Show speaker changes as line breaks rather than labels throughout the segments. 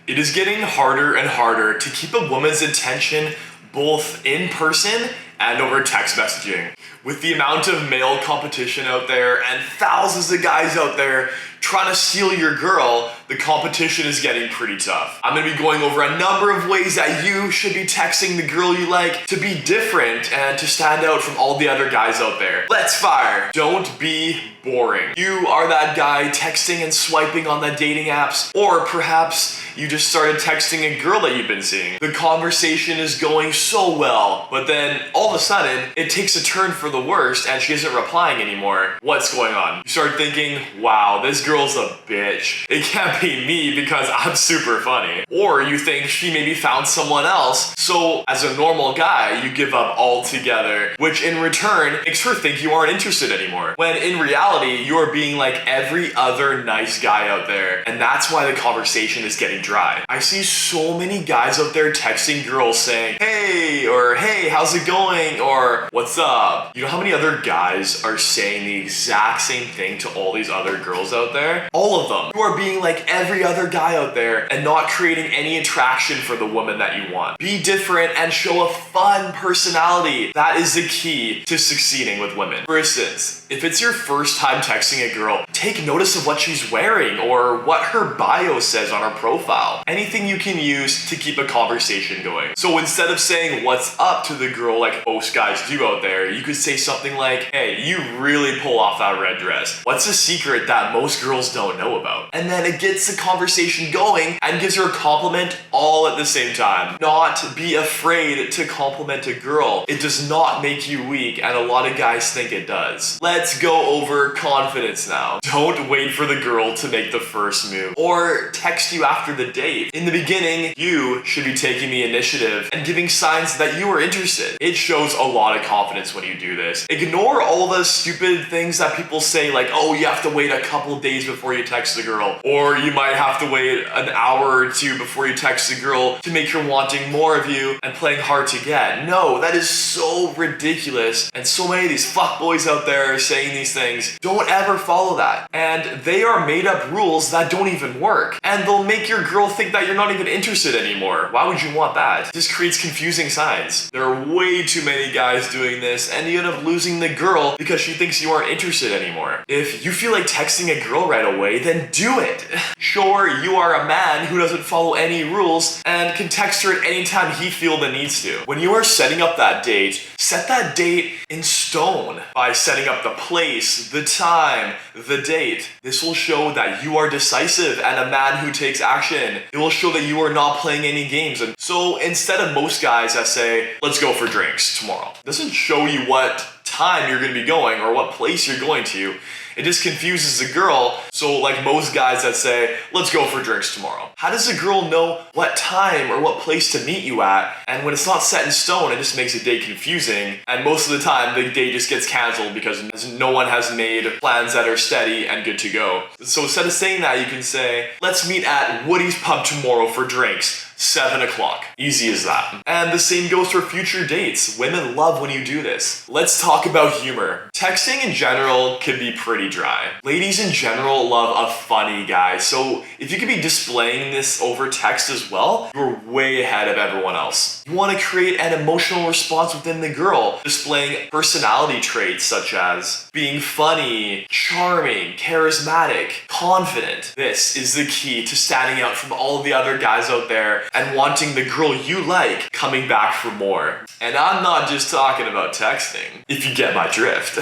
It is getting harder and harder to keep a woman's attention both in person and over text messaging. With the amount of male competition out there and thousands of guys out there trying to steal your girl, the competition is getting pretty tough. I'm gonna be going over a number of ways that you should be texting the girl you like to be different and to stand out from all the other guys out there. Let's fire. Don't be boring. You are that guy texting and swiping on the dating apps, or perhaps you just started texting a girl that you've been seeing. The conversation is going so well, but then all of a sudden, it takes a turn for the worst and she isn't replying anymore. What's going on? You start thinking, wow, this girl's a bitch. It can't be me because I'm super funny. Or you think she maybe found someone else, so as a normal guy, you give up altogether, which in return makes her think you aren't interested anymore. When in reality, you are being like every other nice guy out there, and that's why the conversation is getting dry. I see so many guys out there texting girls saying, hey, or hey, how's it going? Or what's up? You know how many other guys are saying the exact same thing to all these other girls out there? All of them. You are being like every other guy out there and not creating any attraction for the woman that you want. Be different and show a fun personality. That is the key to succeeding with women. For instance, if it's your first time texting a girl, take notice of what she's wearing or what her bio says on her profile. Anything you can use to keep a conversation going. So instead of saying what's up to the girl like most guys do out there, you could say something like, hey, you really pull off that red dress. What's a secret that most girls don't know about? And then it gets the conversation going and gives her a compliment all at the same time. Not be afraid to compliment a girl. It does not make you weak, and a lot of guys think it does. Let's go over confidence now. Don't wait for the girl to make the first move or text you after the date. In the beginning, you should be taking the initiative and giving signs that you are interested. It shows a lot of confidence when you do this. Ignore all the stupid things that people say like, oh, you have to wait a couple days before you text the girl, or you might have to wait an hour or two before you text the girl to make her wanting more of you and playing hard to get. No, that is so ridiculous, and so many of these fuckboys out there are saying these things. Don't ever follow that. And they are made up rules that don't even work, and they'll make your girl think that you're not even interested anymore. Why would you want that? It just creates confusing signs. There are way too many guys doing this, and you end up losing the girl because she thinks you aren't interested anymore. If you feel like texting a girl right away, then do it. Sure, you are a man who doesn't follow any rules and can text her at any time he feels the needs to. When you are setting up that date, set that date in stone by setting up the place, the time, the date. This will show that you are decisive and a man who takes action. It will show that you are not playing any games. And so instead of most guys that say, let's go for drinks tomorrow, it doesn't show you what time you're going to be going or what place you're going to. It just confuses the girl. So like most guys that say, let's go for drinks tomorrow. How does a girl know what time or what place to meet you at? And when it's not set in stone, it just makes a date confusing. And most of the time, the date just gets canceled because no one has made plans that are steady and good to go. So instead of saying that, you can say, let's meet at Woody's Pub tomorrow for drinks. 7 o'clock. Easy as that. And the same goes for future dates. Women love when you do this. Let's talk about humor. Texting in general can be pretty dry. Ladies in general love a funny guy, so if you could be displaying this over text as well, you're way ahead of everyone else. You want to create an emotional response within the girl, displaying personality traits such as being funny, charming, charismatic, confident. This is the key to standing out from all of the other guys out there and wanting the girl you like coming back for more. And I'm not just talking about texting, if you get my drift.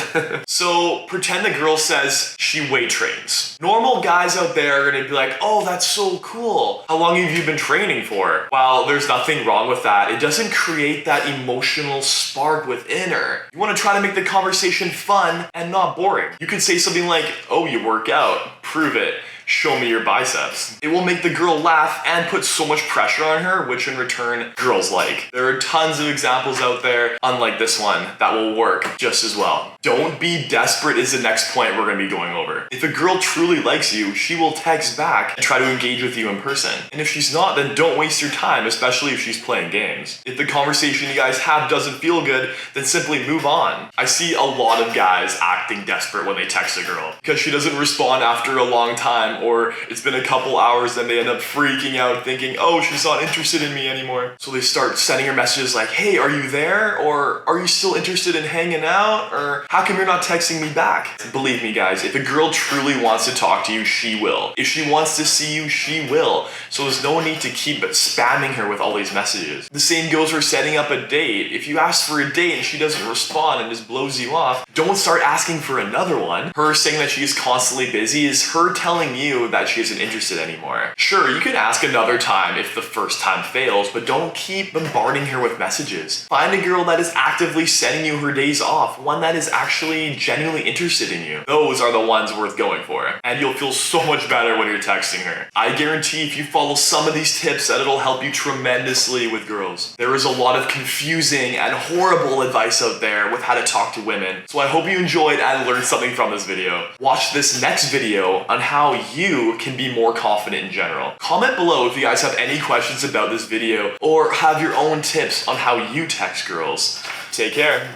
So pretend the girl says she weight trains. Normal guys out there are gonna be like, oh, that's so cool. How long have you been training for? While there's nothing wrong with that, it doesn't create that emotional spark within her. You wanna try to make the conversation fun and not boring. You could say something like, oh, you work out, prove it. Show me your biceps. It will make the girl laugh and put so much pressure on her, which in return, girls like. There are tons of examples out there, unlike this one, that will work just as well. Don't be desperate is the next point we're gonna be going over. If a girl truly likes you, she will text back and try to engage with you in person. And if she's not, then don't waste your time, especially if she's playing games. If the conversation you guys have doesn't feel good, then simply move on. I see a lot of guys acting desperate when they text a girl because she doesn't respond after a long time, them, or it's been a couple hours and they end up freaking out thinking, oh, she's not interested in me anymore. So they start sending her messages like, hey, are you there? Or are you still interested in hanging out? Or how come you're not texting me back? Believe me guys, if a girl truly wants to talk to you, she will. If she wants to see you, she will. So there's no need to keep spamming her with all these messages. The same goes for setting up a date. If you ask for a date and she doesn't respond and just blows you off, don't start asking for another one. Her saying that she's constantly busy is her telling you that she isn't interested anymore. Sure, you can ask another time if the first time fails, but don't keep bombarding her with messages. Find a girl that is actively sending you her days off, one that is actually genuinely interested in you. Those are the ones worth going for. And you'll feel so much better when you're texting her. I guarantee if you follow some of these tips that it'll help you tremendously with girls. There is a lot of confusing and horrible advice out there with how to talk to women. So I hope you enjoyed and learned something from this video. Watch this next video on how you can be more confident in general. Comment below if you guys have any questions about this video or have your own tips on how you text girls. Take care.